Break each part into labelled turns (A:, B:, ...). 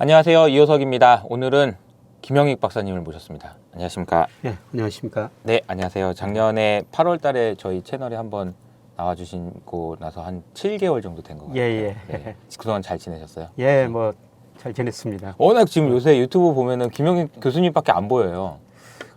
A: 안녕하세요. 이호석입니다. 오늘은 김영익 박사님을 모셨습니다. 안녕하십니까?
B: 네, 안녕하십니까?
A: 네, 안녕하세요. 작년에 8월 달에 저희 채널에 한번 나와주시고 나서 한 7개월 정도 된 것 같아요.
B: 예.
A: 네. 그동안 잘 지내셨어요?
B: 예, 뭐 잘 지냈습니다.
A: 워낙 지금 요새 유튜브 보면은 김영익 교수님밖에 안 보여요.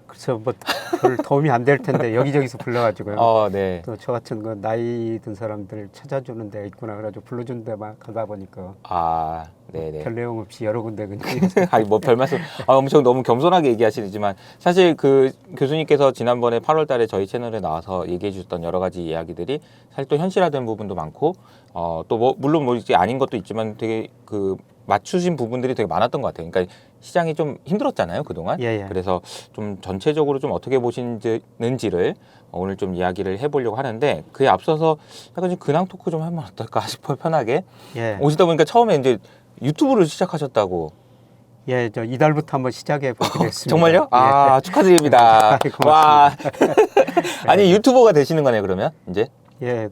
B: 그래서 뭐 별 도움이 안 될 텐데 여기저기서 불러가지고요.
A: 네.
B: 또 저 같은 그 나이 든 사람들 찾아주는 데 있구나 그래가지고 불러준 데만 가다 보니까
A: 네네.
B: 별 내용 없이 여러 군데 그냥
A: 아니 뭐 별 말씀. 엄청 너무 겸손하게 얘기하시지만 사실 그 교수님께서 지난번에 8월 달에 저희 채널에 나와서 얘기해 주셨던 여러 가지 이야기들이 사실 또 현실화된 부분도 많고 또 뭐 물론 뭐 이제 아닌 것도 있지만 되게 그 맞추신 부분들이 되게 많았던 것 같아요. 그러니까 시장이 좀 힘들었잖아요, 그동안.
B: 예.
A: 그래서 좀 전체적으로 좀 어떻게 보시는지를 오늘 좀 이야기를 해보려고 하는데 그에 앞서서 약간 좀 근황 토크 좀 하면 어떨까 싶어요, 편하게.
B: 예.
A: 오시다 보니까 처음에 이제 유튜브를 시작하셨다고.
B: 예, 저 이달부터 한번 시작해 보게 됐습니다.
A: 정말요?
B: 예.
A: 축하드립니다.
B: 고맙습니다.
A: 와. 아니 유튜버가 되시는 거네요, 그러면 이제?
B: 예,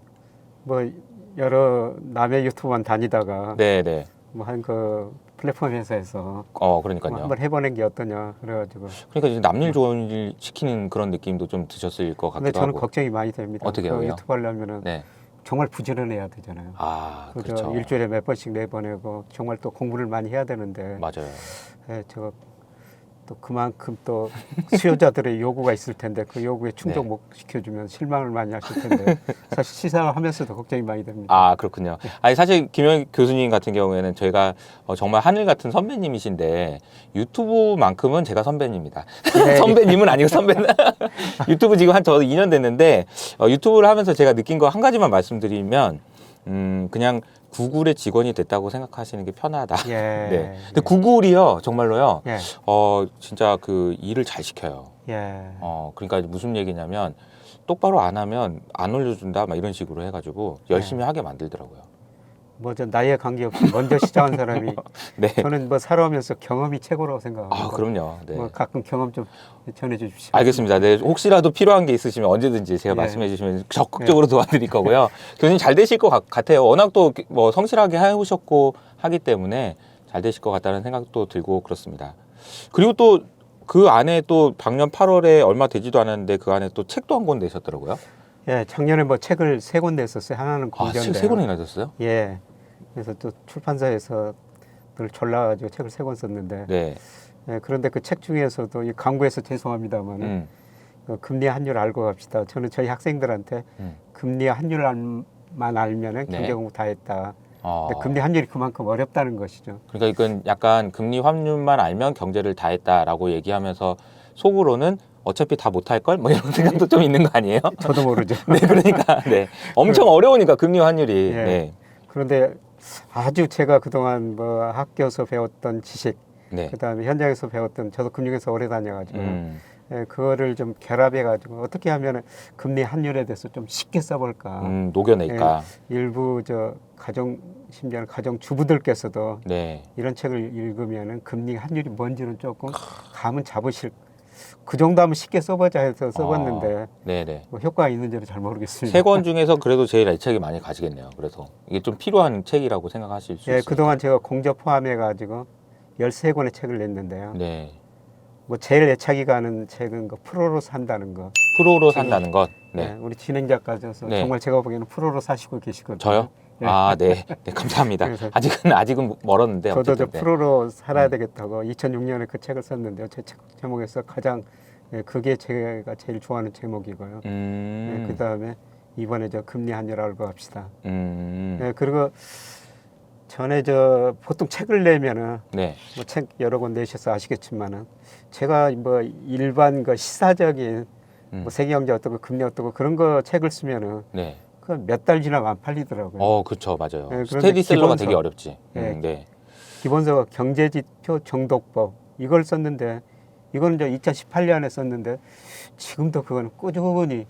B: 뭐 여러 남의 유튜브만 다니다가
A: 네네.
B: 뭐 한 그 플랫폼 회사에서
A: 그러니까요.
B: 뭐 한번 해보는 게 어떠냐 그래가지고.
A: 그러니까 이제 남일 좋은 일 시키는 그런 느낌도 좀 드셨을 것
B: 근데
A: 같기도
B: 저는
A: 하고.
B: 걱정이 많이 됩니다.
A: 어떻게
B: 그
A: 해요?
B: 유튜브 하려면은
A: 네.
B: 정말 부지런해야 되잖아요. 그저
A: 그렇죠.
B: 일주일에 몇 번씩 내보내고 정말 또 공부를 많이 해야 되는데.
A: 맞아요.
B: 예, 저 또 그만큼 또 수요자들의 요구가 있을 텐데 그 요구에 충족
A: 네.
B: 못 시켜주면 실망을 많이 하실 텐데 사실 시상을 하면서도 걱정이 많이 됩니다.
A: 그렇군요. 아니 사실 김영익 교수님 같은 경우에는 저희가 정말 하늘 같은 선배님이신데 유튜브만큼은 제가 선배님입니다.
B: 네.
A: 선배님은 아니고 선배는 유튜브 지금 한 저도 2년 됐는데 유튜브를 하면서 제가 느낀 거 한 가지만 말씀드리면 그냥 구글의 직원이 됐다고 생각하시는 게 편하다.
B: 예.
A: 네. 근데 구글이요, 정말로요.
B: 예.
A: 진짜 그 일을 잘 시켜요.
B: 예.
A: 그러니까 무슨 얘기냐면 똑바로 안 하면 안 올려준다, 막 이런 식으로 해가지고 열심히 하게 만들더라고요.
B: 뭐 저 나이에 관계없이 먼저 시작한 사람이
A: 네.
B: 저는 뭐 살아오면서 경험이 최고라고 생각합니다.
A: 그럼요. 네.
B: 뭐 가끔 경험 좀 전해 주십시오.
A: 알겠습니다. 네, 혹시라도 필요한 게 있으시면 언제든지 제가
B: 예.
A: 말씀해 주시면 적극적으로 도와드릴 거고요. 교수님 잘 되실 것 같아요. 워낙 또 뭐 성실하게 해오셨고 하기 때문에 잘 되실 것 같다는 생각도 들고 그렇습니다. 그리고 또 그 안에 또 작년 8월에 얼마 되지도 않았는데 그 안에 또 책도 한 권 내셨더라고요.
B: 예, 작년에 뭐 책을 3권 냈었어요. 하나는 공전인데.
A: 책 3권이나 내셨어요?
B: 예. 그래서 또 출판사에서 늘 졸라가지고 책을 3권 썼는데.
A: 네.
B: 예, 그런데 그 책 중에서도 이 광고해서 죄송합니다만 금리 환율 알고 갑시다. 저는 저희 학생들한테 금리 환율만 알면은
A: 네.
B: 경제 공부 다 했다. 근데 금리 환율이 그만큼 어렵다는 것이죠.
A: 그러니까 이건 약간 금리 환율만 알면 경제를 다 했다라고 얘기하면서 속으로는 어차피 다 못할 걸? 뭐 이런 생각도 좀 있는 거 아니에요?
B: 저도 모르죠.
A: 네, 그러니까 네. 엄청 어려우니까 금리 환율이.
B: 예.
A: 네.
B: 그런데 아주 제가 그동안 뭐 학교에서 배웠던 지식,
A: 네.
B: 그다음에 현장에서 배웠던 저도 금융에서 오래 다녀가지고
A: 음,
B: 그거를 좀 결합해가지고 어떻게 하면 금리 환율에 대해서 좀 쉽게 써볼까.
A: 녹여낼까.
B: 일부 저 가정 심지어는 가정 주부들께서도
A: 네.
B: 이런 책을 읽으면은 금리 환율이 뭔지는 조금 감은 잡으실. 그 정도 하면 쉽게 써보자 해서 써봤는데
A: 네네.
B: 뭐 효과가 있는지는 잘 모르겠습니다.
A: 3권 중에서 그래도 제일 애착이 많이 가지겠네요. 그래서 이게 좀 필요한 책이라고 생각하실 수
B: 예,
A: 있어요.
B: 그동안 제가 공저 포함해가지고 13권의 책을 냈는데요.
A: 네.
B: 뭐 제일 애착이 가는 책은 그 프로로 산다는 거.
A: 프로로 산다는 것.
B: 네.
A: 네.
B: 우리 진행자께서
A: 네.
B: 정말 제가 보기에는 프로로 사시고 계시거든요.
A: 저요?
B: 네.
A: 네. 네, 감사합니다.
B: 그래서
A: 아직은 멀었는데
B: 저도 저
A: 어쨌든. 네.
B: 프로로 살아야 되겠다고 2006년에 그 책을 썼는데요. 제 책 제목에서 가장 그게 제가 제일 좋아하는 제목이고요. 그 다음에 이번에 저 금리 환율 알고 합시다. 그리고 전에 저 보통 책을 내면은
A: 네.
B: 뭐 책 여러 권 내셔서 아시겠지만은 제가 뭐 일반 그 시사적인 뭐 세계경제 어떻고 금리 어떻고 그런 거 책을 쓰면은
A: 네.
B: 그 몇 달 지나면 안 팔리더라고요.
A: 그렇죠. 맞아요.
B: 네, 그런데
A: 스테디셀러가
B: 기본서.
A: 되게 어렵지.
B: 네.
A: 네.
B: 기본서 경제지표 정독법 이걸 썼는데 이거는 저 2018년에 썼는데 지금도 그거는 꾸준히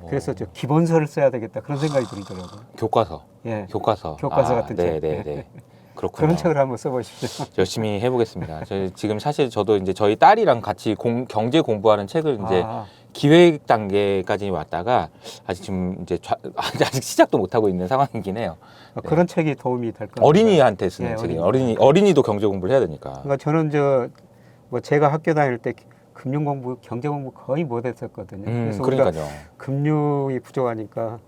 B: 그래서 저 기본서를 써야 되겠다 그런 생각이 들더라고요.
A: 교과서.
B: 예.
A: 교과서.
B: 교과서 같은 책.
A: 네. 그렇군요.
B: 그런 책을 한번 써보십시오.
A: 열심히 해보겠습니다. 지금 사실 저도 이제 저희 딸이랑 같이 경제 공부하는 책을 이제 기획 단계까지 왔다가 아직 지금 이제 아직 시작도 못 하고 있는 상황이긴 해요. 네.
B: 그런 책이 도움이 될 것 같아요.
A: 어린이한테 쓰는
B: 예,
A: 책이에요. 어린이도 경제 공부를 해야 되니까.
B: 그러니까 저는 뭐 제가 학교 다닐 때 금융 공부, 경제 공부 거의 못했었거든요. 그래서 우리가
A: 그러니까요.
B: 금융이 부족하니까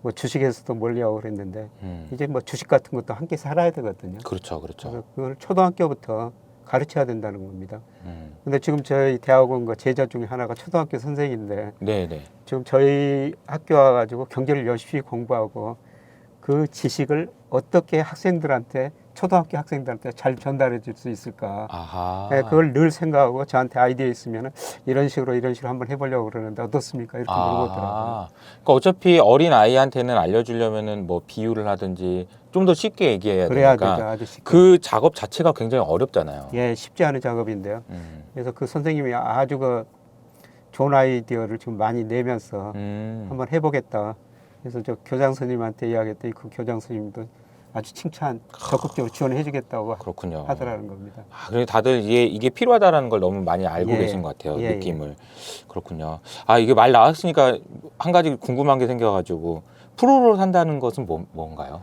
B: 뭐 주식에서도 멀리하고 그랬는데 이제 뭐 주식 같은 것도 함께 살아야 되거든요.
A: 그렇죠, 그렇죠.
B: 그래서 그걸 초등학교부터 가르쳐야 된다는 겁니다.
A: 음.
B: 근데 지금 저희 대학원 그 제자 중에 하나가 초등학교 선생인데
A: 네네.
B: 지금 저희 학교 와가지고 경제를 열심히 공부하고 그 지식을 어떻게 학생들한테 초등학교 학생들한테 잘 전달해 줄 수 있을까?
A: 아하.
B: 네, 그걸 늘 생각하고 저한테 아이디어 있으면 이런 식으로 한번 해보려고 그러는데 어떻습니까? 이렇게 물어보더라고요.
A: 그러니까 어차피 어린 아이한테는 알려주려면은 뭐 비유를 하든지 좀 더 쉽게 얘기해야
B: 그래야
A: 되니까
B: 되죠. 아주 쉽게.
A: 그 작업 자체가 굉장히 어렵잖아요.
B: 예, 쉽지 않은 작업인데요. 그래서 그 선생님이 아주 그 좋은 아이디어를 지금 많이 내면서 한번 해보겠다. 그래서 저 교장 선생님한테 이야기했더니 그 교장 선생님도 아주 칭찬 적극적으로 지원해주겠다고
A: 그렇군요.
B: 하더라는 겁니다.
A: 그래서 다들 이게 필요하다라는 걸 너무 많이 알고
B: 예.
A: 계신 것 같아요.
B: 예,
A: 느낌을. 그렇군요. 이게 말 나왔으니까 한 가지 궁금한 게 생겨가지고 프로로 산다는 것은 뭔가요?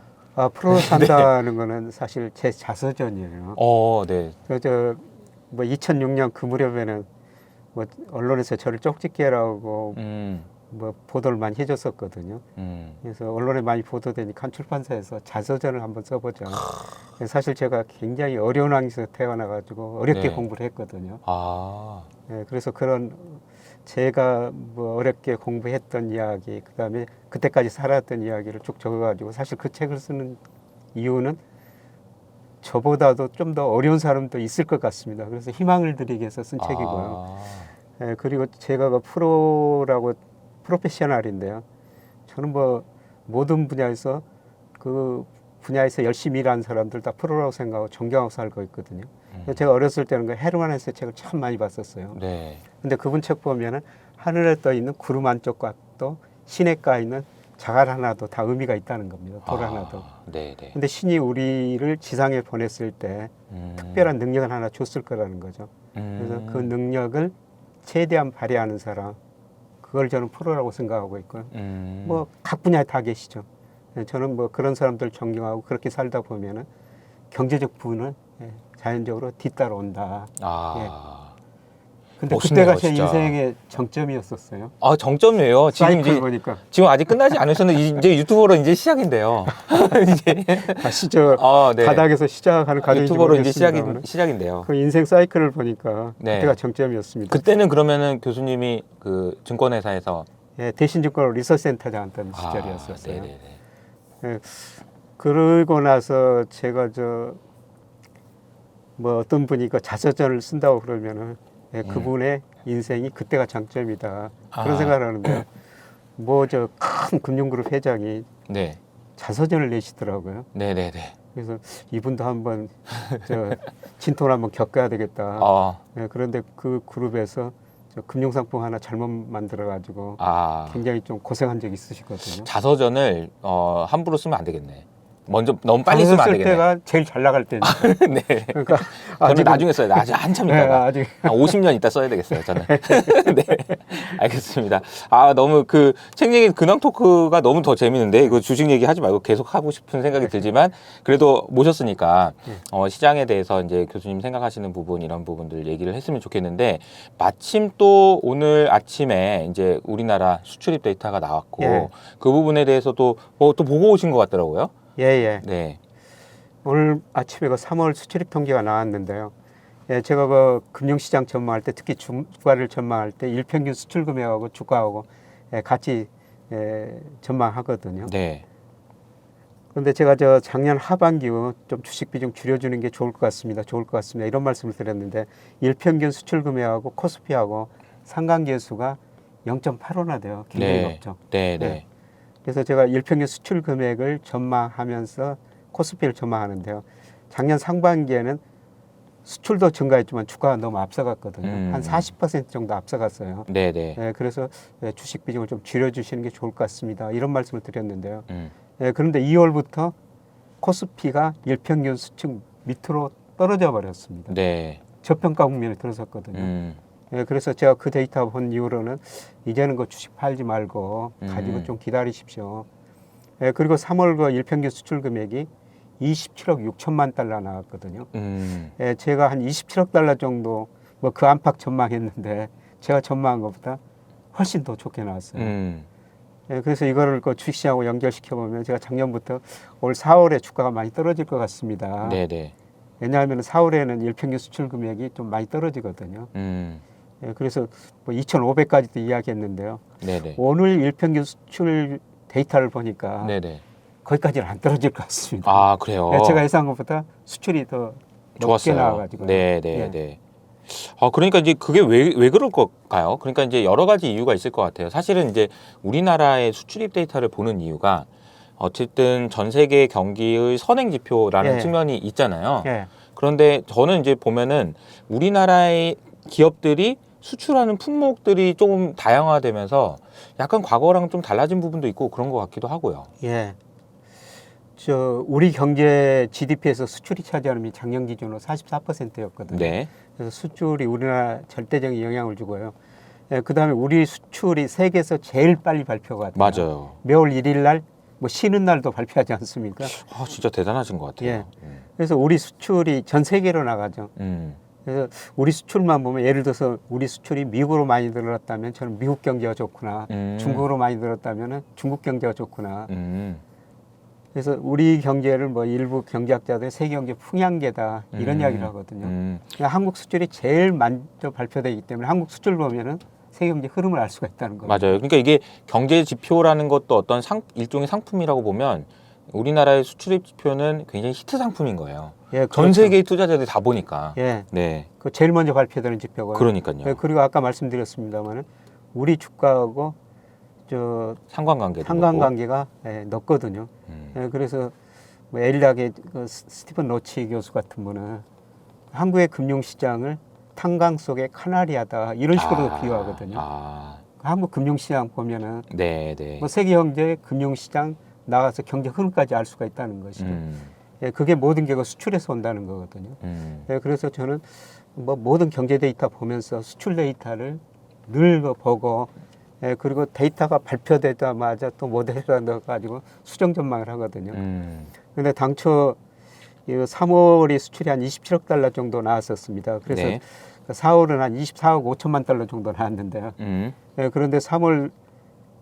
B: 프로 산다는 거는 사실 제 자서전이에요.
A: 네.
B: 그래서 뭐 2006년 그 무렵에는 뭐 언론에서 저를 쪽집게라고 뭐 보도를 많이 해줬었거든요. 그래서 언론에 많이 보도되니까 한 출판사에서 자서전을 한번 써보자. 사실 제가 굉장히 어려운 환경에서 태어나가지고 어렵게
A: 네.
B: 공부를 했거든요.
A: 네.
B: 그래서 그런 제가 뭐 어렵게 공부했던 이야기, 그다음에 그때까지 살았던 이야기를 쭉 적어가지고 사실 그 책을 쓰는 이유는 저보다도 좀 더 어려운 사람도 있을 것 같습니다. 그래서 희망을 드리기 위해서 쓴 책이고요. 그리고 제가 그 프로페셔널인데요. 저는 뭐 모든 분야에서 그 분야에서 열심히 일하는 사람들 다 프로라고 생각하고 존경하고 살고 있거든요. 제가 어렸을 때는 그 헤르만 헤세 책을 참 많이 봤었어요.
A: 네.
B: 근데 그분 책 보면은 하늘에 떠 있는 구름 한쪽과 또 시냇가에 있는 자갈 하나도 다 의미가 있다는 겁니다. 돌 하나도.
A: 네.
B: 근데 신이 우리를 지상에 보냈을 때 특별한 능력을 하나 줬을 거라는 거죠. 그래서 그 능력을 최대한 발휘하는 사람, 그걸 저는 프로라고 생각하고 있고요. 뭐 각 분야에 다 계시죠. 저는 뭐 그런 사람들 존경하고 그렇게 살다 보면은 경제적 부분은 자연적으로 뒤따라온다. 근데
A: 멋있네요,
B: 그때가 제
A: 진짜.
B: 인생의 정점이었었어요.
A: 정점이에요.
B: 사이클 보니까
A: 지금 아직 끝나지 않으셨는데 이제 유튜버로 이제 시작인데요. 이제
B: 다시
A: 네.
B: 바닥에서 시작하는 과정인지
A: 유튜버로 이제
B: 모르겠습니다만
A: 시작인데요.
B: 그 인생 사이클을 보니까
A: 네.
B: 그때가 정점이었습니다.
A: 그때는 그러면은 교수님이 그 증권회사에서
B: 대신증권 리서치센터장 했던 시절이었었어요.
A: 네네네.
B: 그러고 나서 제가 뭐 어떤 분이 그 자서전을 쓴다고 그러면은 그분의 인생이 그때가 장점이다 그런 생각을 하는데 뭐 큰 금융그룹 회장이
A: 네.
B: 자서전을 내시더라고요.
A: 네네네.
B: 그래서 이분도 한번 진통을 한번 겪어야 되겠다. 그런데 그 그룹에서 금융상품 하나 잘못 만들어가지고 굉장히 좀 고생한 적이 있으시거든요.
A: 자서전을 함부로 쓰면 안 되겠네. 먼저 너무 빨리 쓰면 안 되겠네.
B: 때가 제일 잘 나갈 때니까.
A: 네.
B: 그러니까
A: 저는 나중에 써야 돼. 아직 한참 있다가.
B: 아직
A: 한 50년 있다 써야 되겠어요, 저는. 네. 알겠습니다. 너무 그 책 얘기 근황 토크가 너무 더 재밌는데 이거 주식 얘기 하지 말고 계속 하고 싶은 생각이 들지만 그래도 모셨으니까 시장에 대해서 이제 교수님 생각하시는 부분 이런 부분들 얘기를 했으면 좋겠는데 마침 또 오늘 아침에 이제 우리나라 수출입 데이터가 나왔고 그 부분에 대해서도 또 보고 오신 것 같더라고요. 네.
B: 오늘 아침에 그 3월 수출입 통계가 나왔는데요. 제가 그 금융시장 전망할 때 특히 주가를 전망할 때 일평균 수출 금액하고 주가하고 같이 전망하거든요.
A: 네.
B: 그런데 제가 작년 하반기 좀 주식 비중 줄여주는 게 좋을 것 같습니다. 이런 말씀을 드렸는데 일평균 수출 금액하고 코스피하고 상관계수가 0.85나 돼요. 굉장히 높죠.
A: 네.
B: 그래서 제가 일평균 수출 금액을 전망하면서 코스피를 전망하는데요. 작년 상반기에는 수출도 증가했지만 주가가 너무 앞서갔거든요. 한 40% 정도 앞서갔어요.
A: 네네.
B: 그래서 주식 비중을 좀 줄여주시는 게 좋을 것 같습니다. 이런 말씀을 드렸는데요. 그런데 2월부터 코스피가 일평균 수출 밑으로 떨어져 버렸습니다.
A: 네.
B: 저평가 국면에 들어섰거든요. 예, 그래서 제가 그 데이터 본 이후로는 이제는 그 주식 팔지 말고 가지고 좀 기다리십시오. 예, 그리고 3월 그 일평균 수출 금액이 27억 6천만 달러 나왔거든요. 예, 제가 한 27억 달러 정도 뭐 그 안팎 전망했는데 제가 전망한 것보다 훨씬 더 좋게 나왔어요. 예, 그래서 이거를 그 주식시장하고 연결시켜 보면 제가 작년부터 올 4월에 주가가 많이 떨어질 것 같습니다.
A: 네네.
B: 왜냐하면 4월에는 일평균 수출 금액이 좀 많이 떨어지거든요. 예, 그래서 뭐 2,500까지도 이야기했는데요.
A: 네네.
B: 오늘 일평균 수출 데이터를 보니까
A: 네네.
B: 거기까지는 안 떨어질 것 같습니다.
A: 아, 그래요?
B: 예, 제가 예상한 것보다 수출이 더 높게
A: 좋았어요.
B: 나와가지고.
A: 네네네.
B: 예.
A: 그러니까 이제 그게 왜 그럴 걸까요? 그러니까 이제 여러 가지 이유가 있을 것 같아요. 사실은 이제 우리나라의 수출입 데이터를 보는 이유가 어쨌든 전 세계 경기의 선행 지표라는
B: 예.
A: 측면이 있잖아요.
B: 예.
A: 그런데 저는 이제 보면은 우리나라의 기업들이 수출하는 품목들이 조금 다양화되면서 약간 과거랑 좀 달라진 부분도 있고 그런 것 같기도 하고요.
B: 예. 우리 경제 GDP에서 수출이 차지하는 게 작년 기준으로 44%였거든요.
A: 네.
B: 그래서 수출이 우리나라 절대적인 영향을 주고요. 예, 그다음에 우리 수출이 세계에서 제일 빨리 발표가 돼요.
A: 맞아요.
B: 매월 1일 날, 뭐 쉬는 날도 발표하지 않습니까?
A: 진짜 대단하신 것 같아요.
B: 예. 그래서 우리 수출이 전 세계로 나가죠. 그래서 우리 수출만 보면 예를 들어서 우리 수출이 미국으로 많이 늘었다면 저는 미국 경제가 좋구나. 중국으로 많이 늘었다면 중국 경제가 좋구나. 그래서 우리 경제를 뭐 일부 경제학자들 세계 경제 풍향계다 이런 이야기를 하거든요. 그러니까 한국 수출이 제일 먼저 발표되기 때문에 한국 수출 보면은 세계 경제 흐름을 알 수가 있다는 거예요.
A: 맞아요. 그러니까 이게 경제 지표라는 것도 어떤 일종의 상품이라고 보면 우리나라의 수출입 지표는 굉장히 히트 상품인 거예요.
B: 예,
A: 전
B: 그렇죠.
A: 세계의 투자자들이 다 보니까.
B: 예,
A: 네.
B: 그 제일 먼저 발표되는 지표고요.
A: 그러니까요.
B: 예, 그리고 아까 말씀드렸습니다만은 우리 주가하고 저
A: 상관관계도
B: 상관관계가 높거든요. 예, 그래서 뭐 에일락의 그 스티븐 로치 교수 같은 분은 한국의 금융시장을 탄광 속의 카나리아다 이런 식으로 비유하거든요. 한국 금융시장 보면은
A: 네.
B: 뭐 세계 경제 금융시장 나가서 경제 흐름까지 알 수가 있다는 것이죠. 예, 그게 모든 게 수출에서 온다는 거거든요. 예, 그래서 저는 뭐 모든 경제 데이터 보면서 수출 데이터를 늘 보고 예, 그리고 데이터가 발표되자마자 또 모델에다 넣어가지고 수정 전망을 하거든요. 근데 당초 3월이 수출이 한 27억 달러 정도 나왔었습니다. 그래서
A: 네.
B: 4월은 한 24억 5천만 달러 정도 나왔는데요. 예, 그런데 3월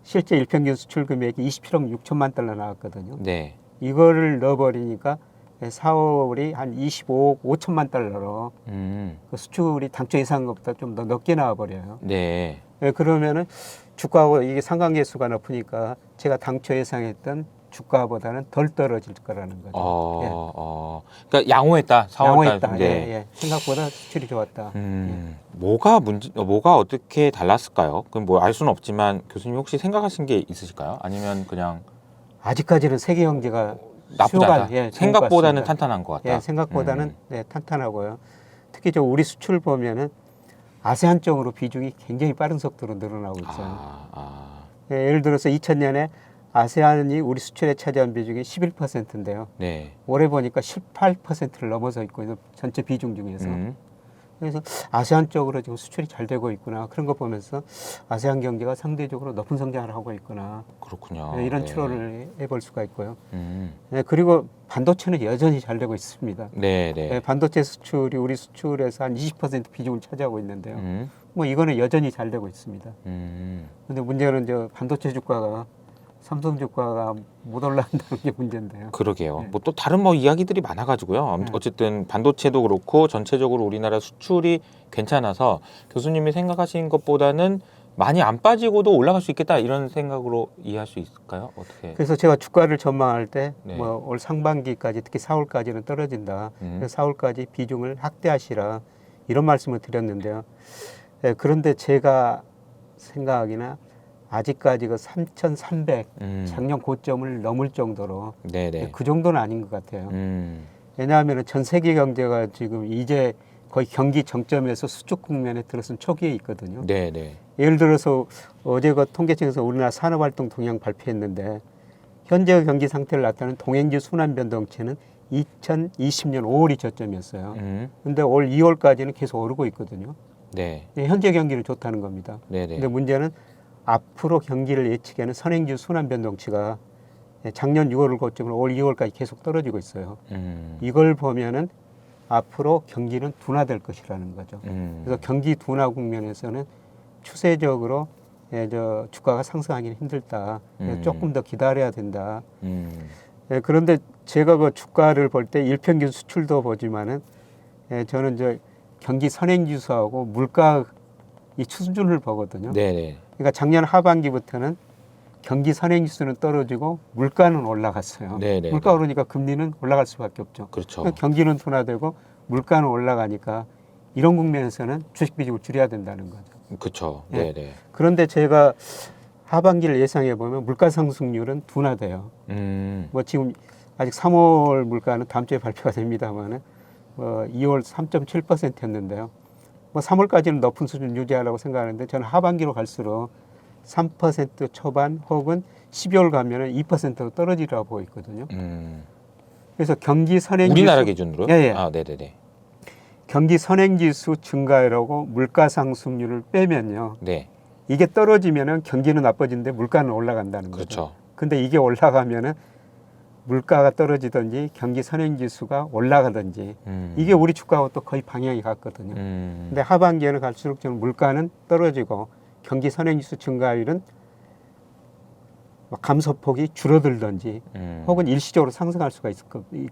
B: 실제 일평균 수출 금액이 27억 6천만 달러 나왔거든요.
A: 네.
B: 이거를 넣어버리니까 4월이 한 25억 5천만 달러로 그 수출이 당초 예상한 것보다 좀 더 넓게 나와버려요.
A: 네.
B: 예, 그러면은 주가하고 이게 상관계수가 높으니까 제가 당초 예상했던 주가보다는 덜 떨어질 거라는 거죠.
A: 그러니까 양호했다. 4월
B: 양호했다.
A: 네.
B: 예. 생각보다 수출이 좋았다.
A: 뭐가 어떻게 달랐을까요? 그럼 뭐 알 수는 없지만 교수님 혹시 생각하신 게 있으실까요? 아니면 그냥
B: 아직까지는 세계 경제가
A: 나쁘지 않다.
B: 좋은 것
A: 생각보다는
B: 같습니다.
A: 탄탄한 것 같다.
B: 예, 생각보다는 탄탄하고요. 특히 저 우리 수출 보면은 아세안 쪽으로 비중이 굉장히 빠른 속도로 늘어나고 있어요. 예, 예를 들어서 2000년에 아세안이 우리 수출에 차지한 비중이 11%인데요.
A: 네.
B: 올해 보니까 18%를 넘어서 있고 전체 비중 중에서. 그래서 아세안 쪽으로 지금 수출이 잘 되고 있구나. 그런 거 보면서 아세안 경제가 상대적으로 높은 성장을 하고 있구나.
A: 그렇군요.
B: 예, 이런
A: 네.
B: 추론을 해볼 수가 있고요. 예, 그리고 반도체는 여전히 잘 되고 있습니다.
A: 네.
B: 예, 반도체 수출이 우리 수출에서 한 20% 비중을 차지하고 있는데요. 뭐 이거는 여전히 잘 되고 있습니다. 근데 문제는 저 반도체 주가가 삼성 주가가 못 올라간다는 게 문제인데요.
A: 그러게요.
B: 네.
A: 뭐 또 다른 뭐 이야기들이 많아가지고요.
B: 네.
A: 어쨌든 반도체도 그렇고 전체적으로 우리나라 수출이 괜찮아서 교수님이 생각하신 것보다는 많이 안 빠지고도 올라갈 수 있겠다 이런 생각으로 이해할 수 있을까요? 어떻게?
B: 그래서 제가 주가를 전망할 때
A: 네.
B: 뭐 올 상반기까지 특히 4월까지는 떨어진다. 그래서 4월까지 비중을 확대하시라 이런 말씀을 드렸는데요. 예, 그런데 제가 생각하기나 아직까지 그 3,300 작년 고점을 넘을 정도로
A: 네네.
B: 그 정도는 아닌 것 같아요. 왜냐하면 전 세계 경제가 지금 이제 거의 경기 정점에서 수축 국면에 들어선 초기에 있거든요.
A: 네네.
B: 예를 들어서 어제 그 통계청에서 우리나라 산업활동 동향 발표했는데 현재 경기 상태를 나타내는 동행지 순환 변동치는 2020년 5월이 저점이었어요. 근데 올 2월까지는 계속 오르고 있거든요.
A: 네.
B: 현재 경기는 좋다는 겁니다.
A: 네네.
B: 근데 문제는 앞으로 경기를 예측하는 선행지수 순환 변동치가 작년 6월을 고점으로 올 2월까지 계속 떨어지고 있어요. 이걸 보면은 앞으로 경기는 둔화될 것이라는 거죠. 그래서 경기 둔화 국면에서는 추세적으로 주가가 상승하기는 힘들다. 조금 더 기다려야 된다. 그런데 제가 그 주가를 볼 때 일평균 수출도 보지만은 저는 경기 선행지수하고 물가 이 수준을 보거든요.
A: 네네.
B: 그러니까 작년 하반기부터는 경기 선행지수는 떨어지고 물가는 올라갔어요.
A: 네네.
B: 물가 오르니까 금리는 올라갈 수밖에 없죠.
A: 그렇죠.
B: 그러니까 경기는 둔화되고 물가는 올라가니까 이런 국면에서는 주식 비중을 줄여야 된다는 거죠.
A: 그렇죠.
B: 예.
A: 네네.
B: 그런데 제가 하반기를 예상해 보면 물가 상승률은 둔화돼요. 뭐 지금 아직 3월 물가는 다음 주에 발표가 됩니다만은 2월 3.7%였는데요. 뭐 3월까지는 높은 수준 유지하라고 생각하는데 저는 하반기로 갈수록 3% 초반 혹은 12월 가면은 2%로 떨어지리라고 보고 있거든요. 그래서 경기 선행지수
A: 우리나라 기준으로?
B: 예, 예.
A: 아, 네네네.
B: 경기 선행지수 증가율하고 물가 상승률을 빼면요.
A: 네.
B: 이게 떨어지면은 경기는 나빠지는데 물가는 올라간다는 거죠.
A: 그렇죠.
B: 근데 이게 올라가면은 물가가 떨어지든지 경기 선행지수가 올라가든지 이게 우리 주가하고 또 거의 방향이 같거든요. 근데 하반기에는 갈수록 좀 물가는 떨어지고 경기 선행지수 증가율은 감소폭이 줄어들든지 혹은 일시적으로 상승할 수가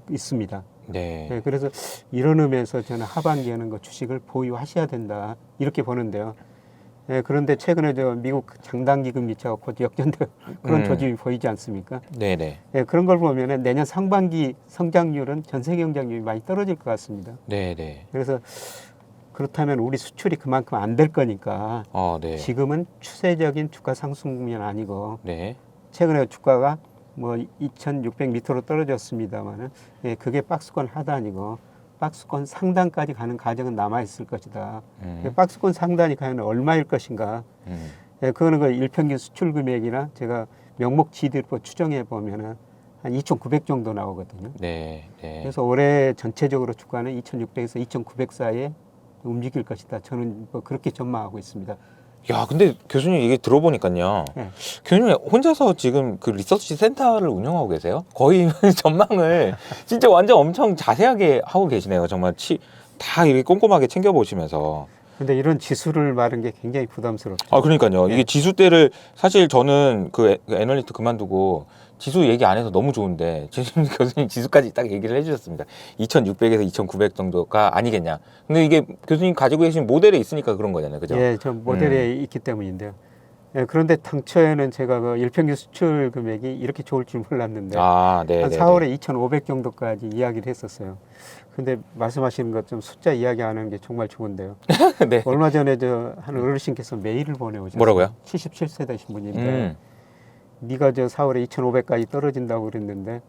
B: 있습니다.
A: 네.
B: 네, 그래서 이런 의미에서 저는 하반기에는 그 주식을 보유하셔야 된다 이렇게 보는데요. 네, 그런데 최근에 미국 장단기 금리차가 곧 역전되고 그런 조짐이 보이지 않습니까?
A: 네네.
B: 네, 그런 걸 보면은 내년 상반기 성장률은 전 세계 경쟁률이 많이 떨어질 것 같습니다.
A: 네네.
B: 그래서 그렇다면 우리 수출이 그만큼 안 될 거니까
A: 네.
B: 지금은 추세적인 주가 상승 국면 아니고
A: 네.
B: 최근에 주가가 뭐 2,600m로 떨어졌습니다만은 그게 박스권 하단이고 박스권 상단까지 가는 과정은 남아 있을 것이다. 박스권 상단이 과연 얼마일 것인가? 그거는 그 일평균 수출 금액이나 제가 명목 GDP로 추정해 보면은 한 2,900 정도 나오거든요.
A: 네. 네.
B: 그래서 올해 전체적으로 주가는 2,600에서 2,900 사이에 움직일 것이다. 저는 뭐 그렇게 전망하고 있습니다.
A: 야, 근데 교수님 얘기 들어보니까요.
B: 네.
A: 교수님 혼자서 지금 그 리서치 센터를 운영하고 계세요? 거의 전망을 진짜 완전 엄청 자세하게 하고 계시네요. 정말 다 이렇게 꼼꼼하게 챙겨보시면서.
B: 근데 이런 지수를 말하는 게 굉장히 부담스럽죠.
A: 아, 그러니까요.
B: 네.
A: 이게 지수대를 사실 저는 그 애널리스트 그만두고 지수 얘기 안 해서 너무 좋은데 지금 교수님 지수까지 딱 얘기를 해주셨습니다. 2,600에서 2,900 정도가 아니겠냐. 근데 이게 교수님 가지고 계신 모델에 있으니까 그런 거잖아요. 그죠?
B: 예, 저 모델에 있기 때문인데요. 예, 그런데 당초에는 제가 그 일평균 수출 금액이 이렇게 좋을 줄 몰랐는데
A: 아, 네.
B: 한 4월에 2,500 정도까지 이야기를 했었어요. 근데 말씀하시는 것좀 숫자 이야기 안 하는 게 정말 좋은데요.
A: 네.
B: 얼마 전에 한 어르신께서 메일을 보내오셨어요.
A: 뭐라고요?
B: 77세 되신 분인데 네가 4월에 2,500까지 떨어진다고 그랬는데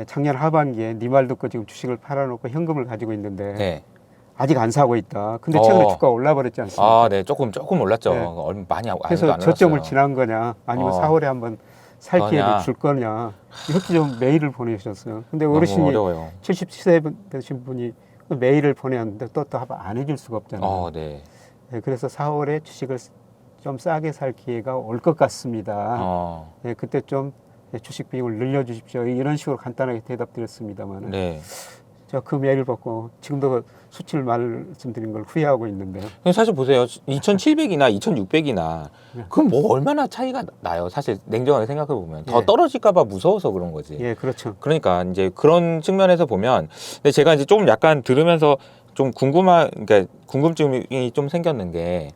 B: 작년 하반기에 네 말 듣고 지금 주식을 팔아놓고 현금을 가지고 있는데
A: 네.
B: 아직 안 사고 있다. 근데 최근에 주가가 올라버렸지 않습니까?
A: 아, 네. 조금 올랐죠.
B: 네.
A: 얼마 많이 안
B: 그래서
A: 올랐어요.
B: 저점을 지난 거냐 아니면 4월에 한번 살 기회를
A: 거냐.
B: 줄 거냐 이렇게 좀 메일을 보내주셨어요. 근데
A: 너무
B: 어르신이
A: 어려워요.
B: 77세 되신 분이 그 메일을 보내왔는데 또 안 해줄 수가 없잖아요.
A: 네.
B: 네, 그래서 4월에 주식을 좀 싸게 살 기회가 올 것 같습니다. 네, 그때 좀 주식 비중을 늘려주십시오. 이런 식으로 간단하게 대답드렸습니다만
A: 네.
B: 저 그 메일을 받고 지금도 그 수치를 말씀드린 걸 후회하고 있는데요.
A: 사실 보세요. 2,700이나 2,600이나 그럼 뭐 얼마나 차이가 나요? 사실 냉정하게 생각해 보면 더
B: 예.
A: 떨어질까 봐 무서워서 그런 거지.
B: 예, 그렇죠.
A: 그러니까 이제 그런 측면에서 보면 근데 제가 이제 조금 약간 들으면서 좀 그러니까 궁금증이 좀 생겼는 게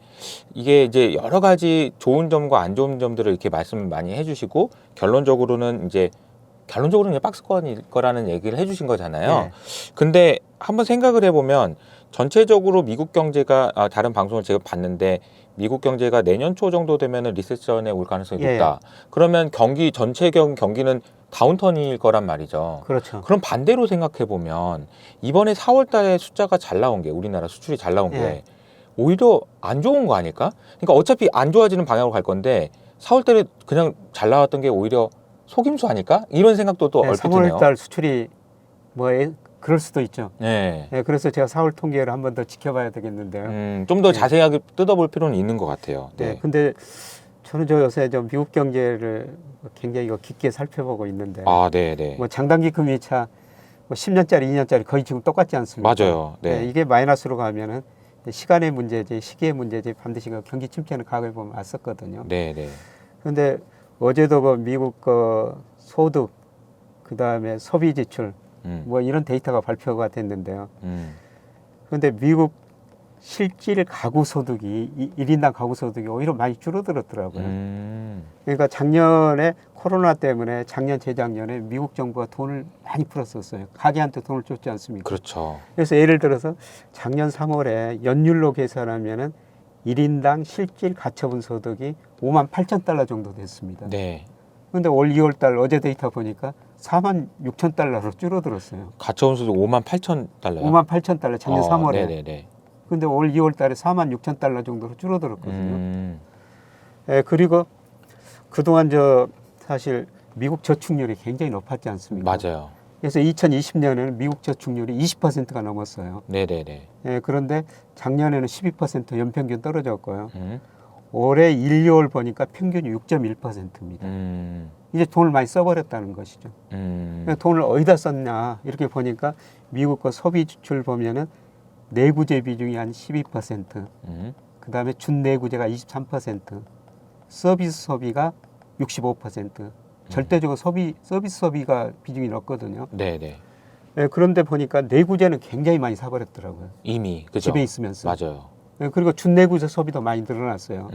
A: 이게 이제 여러 가지 좋은 점과 안 좋은 점들을 이렇게 말씀을 많이 해주시고 결론적으로는 그냥 박스권일 거라는 얘기를 해주신 거잖아요.
B: 네.
A: 근데 한번 생각을 해보면 전체적으로 미국 경제가 다른 방송을 제가 봤는데 미국 경제가 내년 초 정도 되면은 리세션에 올 가능성이
B: 예.
A: 높다. 그러면 전체 경기는 다운턴일 거란 말이죠.
B: 그렇죠.
A: 그럼 반대로 생각해 보면 이번에 4월 달에 숫자가 잘 나온 게 우리나라 수출이 잘 나온 게
B: 예.
A: 오히려 안 좋은 거 아닐까? 그러니까 어차피 안 좋아지는 방향으로 갈 건데 4월 달에 그냥 잘 나왔던 게 오히려 속임수 아닐까? 이런 생각도 또
B: 네,
A: 얼핏 드네요.
B: 3월 달 수출이 뭐 그럴 수도 있죠.
A: 네.
B: 네, 그래서 제가 4월 통계를 한 번 더 지켜봐야 되겠는데요.
A: 좀 더 자세하게 뜯어볼 필요는 있는 것 같아요.
B: 네.
A: 네.
B: 근데 저는 저 요새 좀 미국 경제를 굉장히 이거 깊게 살펴보고 있는데
A: 아, 네, 네.
B: 뭐 장단기 금리차 뭐 10년짜리, 2년짜리 거의 지금 똑같지 않습니까?
A: 맞아요. 네.
B: 이게 마이너스로 가면은 시간의 문제지, 시기의 문제지 반드시 그 경기 침체는 과거에 보면 왔었거든요.
A: 네, 네.
B: 그런데 어제도 그 미국 그 소득, 그 다음에 소비 지출 뭐 이런 데이터가 발표가 됐는데요. 그런데 미국 실질 가구 소득이 1인당 가구 소득이 오히려 많이 줄어들었더라고요. 그러니까 작년에 코로나 때문에 작년 재작년에 미국 정부가 돈을 많이 풀었었어요. 가게한테 돈을 줬지 않습니까?
A: 그렇죠.
B: 그래서 예를 들어서 작년 3월에 연율로 계산하면은 1인당 실질 가처분 소득이 5만 8천 달러 정도 됐습니다.
A: 네.
B: 그런데 올 2월 달 어제 데이터 보니까 4만 6천 달러로 줄어들었어요.
A: 가처분 소득 5만 8천 달러요?
B: 5만 8천 달러 작년 3월에.
A: 네네네.
B: 근데 올 2월 달에 4만 6천 달러 정도로 줄어들었거든요. 예, 그리고 그동안 저 사실 미국 저축률이 굉장히 높았지 않습니까?
A: 맞아요.
B: 그래서 2020년에는 미국 저축률이 20%가 넘었어요.
A: 네네네.
B: 예, 그런데 작년에는 12% 연평균 떨어졌고요. 올해 1, 2월 보니까 평균이 6.1%입니다. 이제 돈을 많이 써버렸다는 것이죠. 돈을 어디다 썼냐 이렇게 보니까 미국 거 소비 지출 보면은 내구재 비중이 한 12%, 그 다음에 준내구재가 23%, 서비스 소비가 65%, 절대적으로 서비스 소비가 비중이 높거든요.
A: 네네.
B: 예, 그런데 보니까 내구재는 굉장히 많이 사버렸더라고요.
A: 이미 그죠?
B: 집에 있으면서.
A: 맞아요.
B: 예, 그리고 준내구재 소비도 많이 늘어났어요.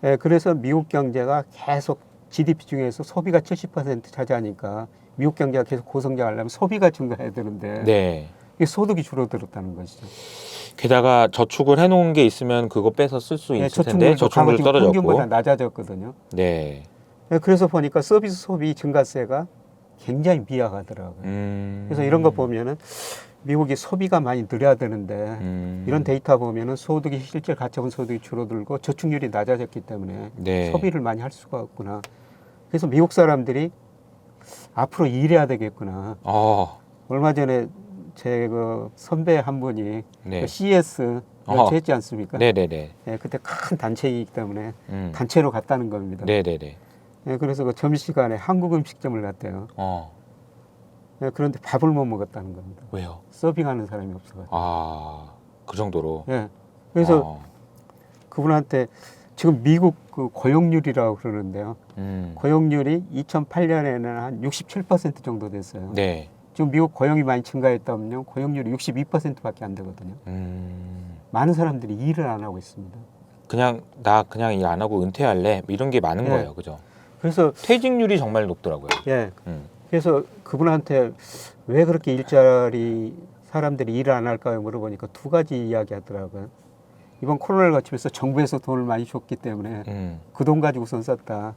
B: 예, 그래서 미국 경제가 계속 GDP 중에서 소비가 70% 차지하니까 미국 경제가 계속 고성장하려면 소비가 증가해야 되는데
A: 네.
B: 이게 소득이 줄어들었다는 것이죠.
A: 게다가 저축을 해놓은 게 있으면 그거 빼서 쓸 수
B: 예,
A: 있을 텐데 저축률 떨어졌고.
B: 평균보다 낮아졌거든요.
A: 네.
B: 예, 그래서 보니까 서비스 소비 증가세가 굉장히 미약하더라고요. 그래서 이런 거 보면은 미국이 소비가 많이 늘어야 되는데 이런 데이터 보면은 소득이 실제 가처분 소득이 줄어들고 저축률이 낮아졌기 때문에
A: 네.
B: 소비를 많이 할 수가 없구나. 그래서 미국 사람들이 앞으로 일해야 되겠구나. 얼마 전에 제 그 선배 한 분이
A: 네.
B: 그 CS 했지 않습니까?
A: 네네네.
B: 예, 그때 큰 단체이기 때문에
A: 단체로
B: 단체로 갔다는 겁니다.
A: 네네네.
B: 예, 그래서 그 점심시간에 한국 음식점을 갔대요. 예, 그런데 밥을 못 먹었다는 겁니다.
A: 왜요?
B: 서빙하는 사람이 없어가지고.
A: 그 정도로.
B: 예, 그래서 그분한테 지금 미국 그 고용률이라고 그러는데요. 고용률이 2008년에는 한 67% 정도 됐어요.
A: 네.
B: 지금 미국 고용이 많이 증가했다면요, 고용률이 62%밖에 안 되거든요. 많은 사람들이 일을 안 하고 있습니다.
A: 나 그냥 일 안 하고 은퇴할래 이런 게 많은
B: 네.
A: 거예요, 그죠?
B: 그래서
A: 퇴직률이 정말 높더라고요.
B: 예, 그래서 그분한테 왜 그렇게 일자리 사람들이 일을 안 할까요? 물어보니까 두 가지 이야기 하더라고요. 이번 코로나를 거치면서 정부에서 돈을 많이 줬기 때문에 그 돈 가지고선 썼다.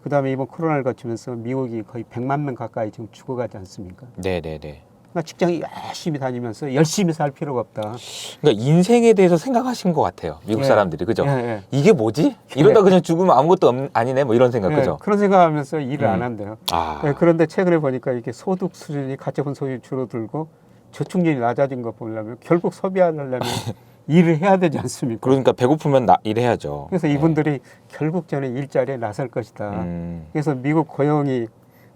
B: 그 다음에 이번 코로나를 거치면서 미국이 거의 100만 명 가까이 지금 죽어가지 않습니까?
A: 네네네.
B: 그러니까 직장에 열심히 다니면서 열심히 살 필요가 없다.
A: 그러니까 인생에 대해서 생각하신 것 같아요, 미국
B: 예.
A: 사람들이, 그죠?
B: 예, 예.
A: 이게 뭐지? 이러다 그냥 죽으면 아무것도 아니네, 뭐 이런 생각,
B: 예,
A: 그죠?
B: 그런 생각하면서 일을 안 한대요.
A: 아,
B: 예, 그런데 최근에 보니까 이게 소득 수준이 가처분 소득이 줄어들고 저축률이 낮아진 거 보려면 결국 소비하려면 일을 해야 되지 않습니까?
A: 그러니까 배고프면 일해야죠.
B: 그래서 이분들이 결국 저는 일자리에 나설 것이다. 그래서 미국 고용이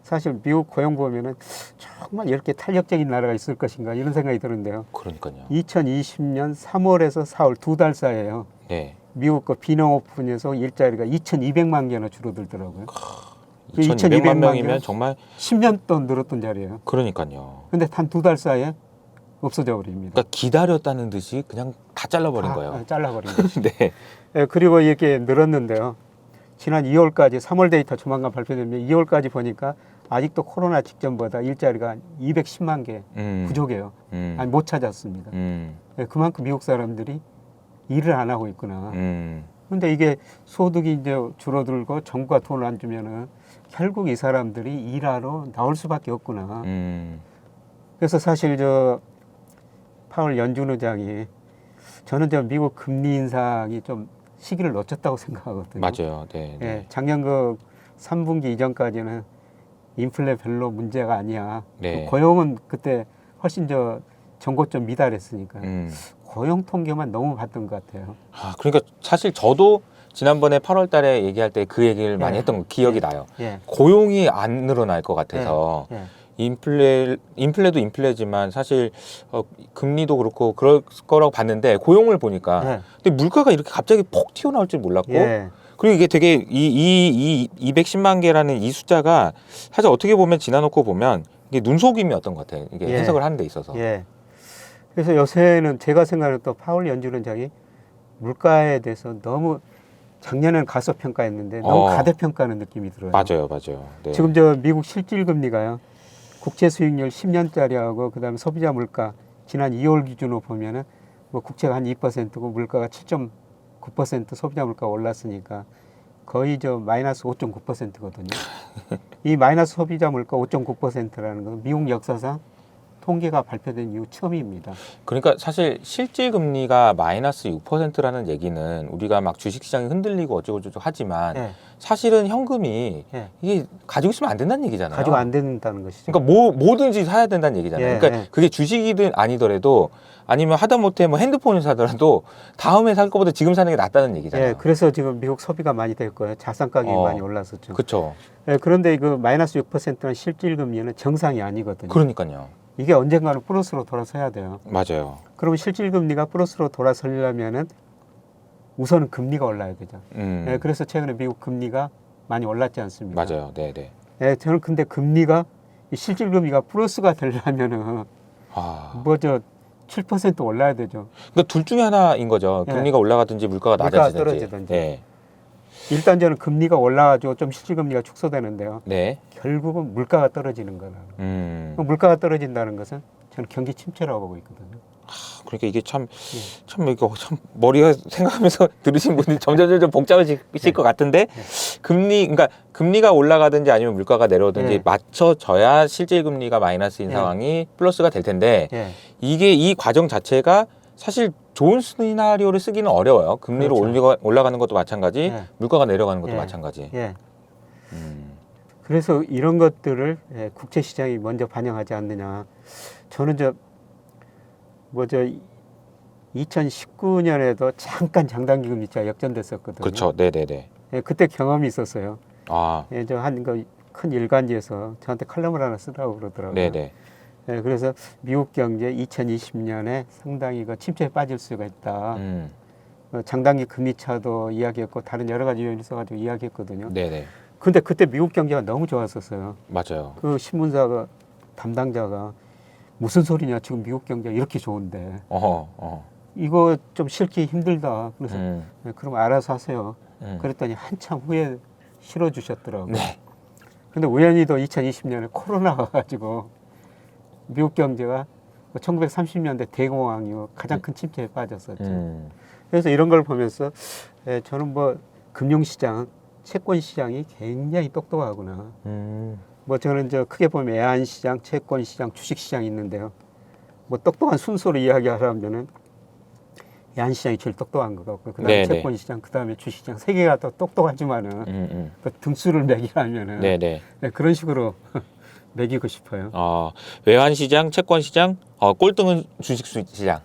B: 사실 미국 고용 보면은 정말 이렇게 탄력적인 나라가 있을 것인가 이런 생각이 드는데요.
A: 그러니까요.
B: 2020년 3월에서 4월 두 달 사이에요.
A: 네.
B: 미국 거 비농 오픈에서 일자리가 2,200만 개나 줄어들더라고요.
A: 2,200만 명이면 정말
B: 10년 동안 늘었던 자리예요.
A: 그러니까요.
B: 근데 단 두 달 사이에 없어져 버립니다.
A: 그러니까 기다렸다는 듯이 그냥 다 잘라버린 거예요.
B: 잘라버린 거죠.
A: 네.
B: 예, 그리고 이렇게 늘었는데요. 지난 2월까지 3월 데이터 조만간 발표되면 2월까지 보니까 아직도 코로나 직전보다 일자리가 210만 개 부족해요. 아니 못 찾았습니다. 예, 그만큼 미국 사람들이 일을 안 하고 있구나. 근데 이게 소득이 이제 줄어들고 정부가 돈을 안 주면은 결국 이 사람들이 일하러 나올 수밖에 없구나. 그래서 사실 저 파월 연준 의장이 저는 저 미국 금리 인상이 좀 시기를 놓쳤다고 생각하거든요.
A: 맞아요. 네. 네.
B: 예, 작년 그 3분기 이전까지는 인플레 별로 문제가 아니야.
A: 네.
B: 고용은 그때 훨씬 전고점 미달했으니까 고용 통계만 너무 봤던 것 같아요.
A: 아, 그러니까 사실 저도 지난번에 8월 달에 얘기할 때 그 얘기를 많이 했던 거 기억이 나요. 고용이 안 늘어날 것 같아서 인플레도 인플레지만 사실 금리도 그렇고 그럴 거라고 봤는데 고용을 보니까 근데 물가가 이렇게 갑자기 폭 튀어나올 줄 몰랐고 그리고 이게 되게 이 210만 개라는 이 숫자가 사실 어떻게 보면 지나놓고 보면 이게 눈속임이었던 것 같아요. 이게 해석을 하는 데 있어서.
B: 그래서 요새는 제가 생각하는 또 파월 연준원장이 물가에 대해서 너무 작년에는 가소평가했는데 너무 가대평가하는 느낌이 들어요.
A: 맞아요. 네.
B: 지금 미국 실질 금리가요. 국채 수익률 10년짜리하고 그다음에 소비자 물가 지난 2월 기준으로 보면은 뭐 국채가 한 2%고 물가가 7.9% 소비자 물가가 올랐으니까 거의 마이너스 5.9%거든요. 이 마이너스 소비자 물가 5.9%라는 건 미국 역사상 통계가 발표된 이후 처음입니다.
A: 그러니까 사실 실질 금리가 마이너스 6%라는 얘기는 우리가 막 주식시장이 흔들리고 어쩌고저쩌고 하지만 사실은 현금이 이게 가지고 있으면 안 된다는 얘기잖아요.
B: 가지고 안 된다는 것이죠.
A: 그러니까 뭐든지 사야 된다는 얘기잖아요. 그러니까 그게 주식이든 아니더라도 아니면 하다못해 뭐 핸드폰을 사더라도 다음에 살 것보다 지금 사는 게 낫다는 얘기잖아요.
B: 그래서 지금 미국 소비가 많이 될 거예요. 자산 가격이 많이 올랐었죠.
A: 그렇죠.
B: 그런데 그 마이너스 6%는 실질 금리는 정상이 아니거든요.
A: 그러니까요.
B: 이게 언젠가는 플러스로 돌아서야 돼요.
A: 맞아요.
B: 그러면 실질 금리가 플러스로 돌아서려면은 우선은 금리가 올라야 되죠. 그래서 최근에 미국 금리가 많이 올랐지 않습니까?
A: 맞아요. 네.
B: 저는 근데 금리가 실질 금리가 플러스가 되려면은 7% 올라야 되죠.
A: 그러니까 둘 중에 하나인 거죠. 금리가 올라가든지 물가가 낮아지든지.
B: 떨어지든지. 일단 저는 금리가 올라가지고 좀 실질 금리가 축소되는데요. 결국은 물가가 떨어지는 거라. 물가가 떨어진다는 것은 저는 경기 침체라고 보고 있거든요.
A: 그러니까 이게 참 머리가 생각하면서 들으신 분들이 점점 복잡해질 것 같은데 그러니까 금리가 올라가든지 아니면 물가가 내려오든지 맞춰져야 실질 금리가 마이너스인 상황이 플러스가 될 텐데 이게 이 과정 자체가 사실 좋은 시나리오를 쓰기는 어려워요. 금리로 올라가는 것도 마찬가지, 물가가 내려가는 것도 마찬가지.
B: 그래서 이런 것들을 국제 시장이 먼저 반영하지 않느냐. 저는 2019년에도 잠깐 장단기 금리차 역전됐었거든요.
A: 그렇죠. 네네네.
B: 그때 경험이 있었어요.
A: 한
B: 큰 일간지에서 저한테 칼럼을 하나 쓰라고 그러더라고요.
A: 네네.
B: 그래서 미국 경제 2020년에 상당히 침체에 빠질 수가 있다. 장단기 금리 차도 이야기했고 다른 여러 가지 요인이 있어가지고 이야기했거든요.
A: 네네.
B: 근데 그때 미국 경제가 너무 좋았었어요.
A: 맞아요.
B: 그 신문사가 담당자가 무슨 소리냐 지금 미국 경제가 이렇게 좋은데 이거 좀 실기 힘들다. 그래서 그럼 알아서 하세요. 그랬더니 한참 후에 실어주셨더라고요. 근데 우연히도 2020년에 코로나가 가지고 미국 경제가 1930년대 대공황 이후 가장 큰 침체에 빠졌었죠. 그래서 이런 걸 보면서 저는 금융시장, 채권시장이 굉장히 똑똑하구나. 저는 크게 보면 애한시장, 채권시장, 주식시장이 있는데요. 똑똑한 순서로 이야기하자면은 애한시장이 제일 똑똑한 것 같고 그다음에 채권시장, 그다음에 주식시장 세 개가 더 똑똑하지만은 등수를 매기라면은 그런 식으로 매기고 싶어요.
A: 외환시장, 채권시장, 꼴등은 주식시장.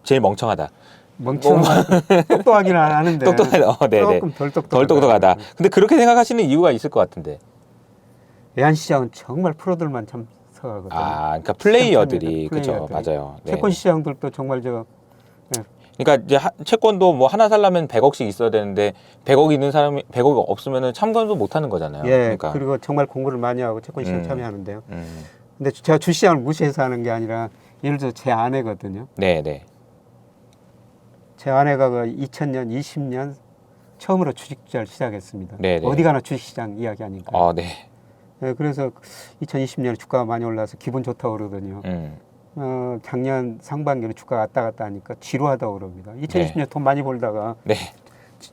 A: 제일 멍청하다.
B: 똑똑하긴 하는데 조금 덜
A: 똑똑하다. 근데 그렇게 생각하시는 이유가 있을 것 같은데.
B: 외환시장은 정말 프로들만 참석하거든요.
A: 그러니까 플레이어들이 그렇죠, 맞아요.
B: 채권시장들도 정말
A: 그러니까 이제 채권도 하나 살려면 100억씩 있어야 되는데 100억 있는 사람이 100억 없으면은 참가도 못 하는 거잖아요. 그러니까.
B: 그리고 정말 공부를 많이 하고 채권시장 참여하는데요. 근데 제가 주시장을 무시해서 하는 게 아니라 예를 들어 제 아내거든요. 제 아내가 2000년, 20년 처음으로 주식투자를 시작했습니다. 어디 가나 주식시장 이야기하니까. 그래서 2020년에 주가가 많이 올라서 기분 좋다고 그러더니요. 작년 상반기에 주가가 왔다 갔다 하니까 지루하다고 그럽니다. 2020년 돈 많이 벌다가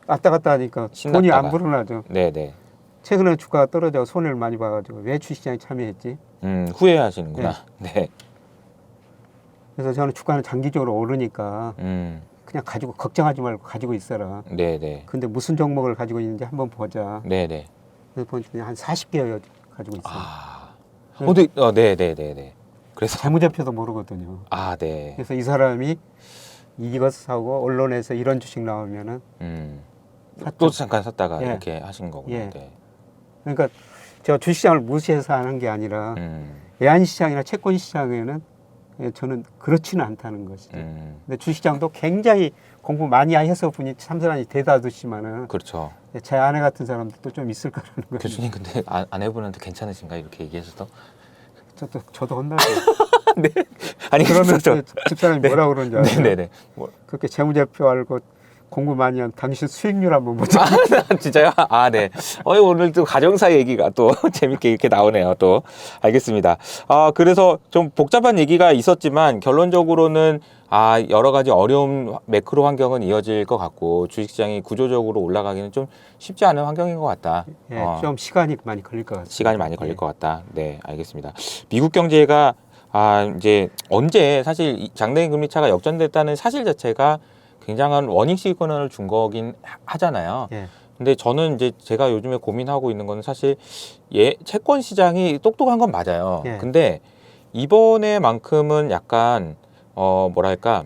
B: 왔다 갔다 하니까
A: 신났다가.
B: 돈이 안 불어나죠.
A: 네네.
B: 최근에 주가가 떨어져 손해를 많이 봐가지고 왜 주식시장에 참여했지?
A: 후회하시는구나. 네.
B: 그래서 저는 주가는 장기적으로 오르니까 그냥 가지고 걱정하지 말고 가지고 있어라.
A: 네네.
B: 근데 무슨 종목을 가지고 있는지 한번 보자.
A: 네네.
B: 그래서 보니까 한 40개 가지고 있어요.
A: 네네네네. 그래서
B: 재무제표도 모르거든요.
A: 아, 네.
B: 그래서 이 사람이 이것을 하고 언론에서 이런 주식 나오면은
A: 또 잠깐 샀다가
B: 예.
A: 이렇게 하신 거군요.
B: 예.
A: 네.
B: 그러니까 제가 주식시장을 무시해서 하는 게 아니라 외환시장이나 채권시장에는 저는 그렇지는 않다는 것이죠. 근데 주식시장도 굉장히 공부 많이 해서 분이 참선하니 대다듯이만은
A: 그렇죠.
B: 제 아내 같은 사람도 좀 있을 거라는 거예요.
A: 교수님 근데 아내분한테 괜찮으신가 이렇게 얘기하셔서?
B: 저도 혼나죠.
A: 네. 아니
B: 그러면
A: 그래서
B: 집사람이 뭐라 그러는 줄 알아요?
A: 네네네. 뭐,
B: 그렇게 재무제표 알고 공부 많이 한 당신 수익률 한번 보자.
A: 진짜요? 아, 네. 오늘 또 가정사 얘기가 또 재밌게 이렇게 나오네요. 또 알겠습니다. 그래서 좀 복잡한 얘기가 있었지만 결론적으로는 여러 가지 어려운 매크로 환경은 이어질 것 같고 주식시장이 구조적으로 올라가기는 좀 쉽지 않은 환경인 것 같다.
B: 예, 좀 시간이 많이 걸릴 것 같습니다.
A: 시간이 많이 걸릴 것 같다. 네, 알겠습니다. 미국 경제가 이제 언제 사실 이 장내인 금리 차가 역전됐다는 사실 자체가 굉장한 워닝 시그널을 준 거긴 하잖아요.
B: 예.
A: 근데 저는 이제 제가 요즘에 고민하고 있는 거는 사실 채권 시장이 똑똑한 건 맞아요.
B: 예.
A: 근데 이번에만큼은 약간 뭐랄까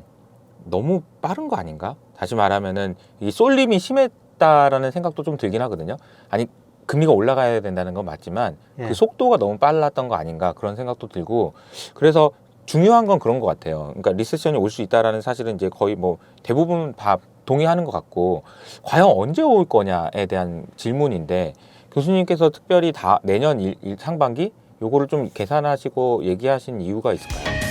A: 너무 빠른 거 아닌가? 다시 말하면은 이 쏠림이 심했다라는 생각도 좀 들긴 하거든요. 아니 금리가 올라가야 된다는 건 맞지만
B: 예.
A: 그 속도가 너무 빨랐던 거 아닌가 그런 생각도 들고 그래서 중요한 건 그런 것 같아요. 그러니까 리세션이 올 수 있다라는 사실은 이제 거의 뭐 대부분 다 동의하는 것 같고 과연 언제 올 거냐에 대한 질문인데 교수님께서 특별히 다 내년 상반기 요거를 좀 계산하시고 얘기하신 이유가 있을까요?